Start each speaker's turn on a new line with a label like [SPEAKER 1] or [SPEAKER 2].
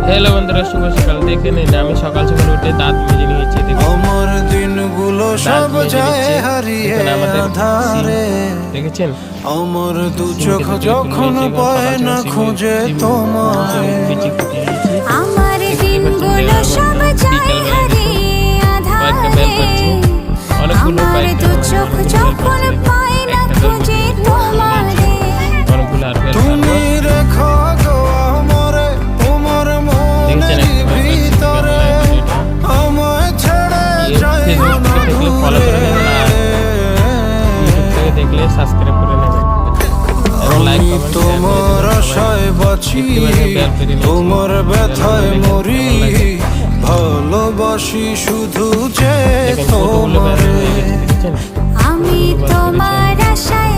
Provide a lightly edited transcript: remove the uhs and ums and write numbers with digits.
[SPEAKER 1] Hello বন্ধুরা, শুভ সকাল। দেখে নিন আমি সকাল সকাল উঠে দাঁত মেজে নিয়েছি।
[SPEAKER 2] আমার দিনগুলো সব যায় হারিয়ে আধারে।
[SPEAKER 1] দেখেছেন
[SPEAKER 2] আমার দু চোখ যখন পায় না খুঁজে তোমায়।
[SPEAKER 3] আমার দিনগুলো সব যায় হারিয়ে আধারে। আমার দু চোখ যখন পায় না খুঁজে তোমারে।
[SPEAKER 2] তুমি রেখো গো আমারে তোমার মনের ভিতরে, আমায় ছেড়ে যাইও না দূরে।
[SPEAKER 1] দেখলে সাবস্ক্রাইব করে নেবেন এবং লাইক
[SPEAKER 2] আমি তোমার আশায় বাঁচি, তোমার ব্যথায় মরি, ভালোবাসি শুধু যে তোমারে।
[SPEAKER 3] আমি তোমার আশায়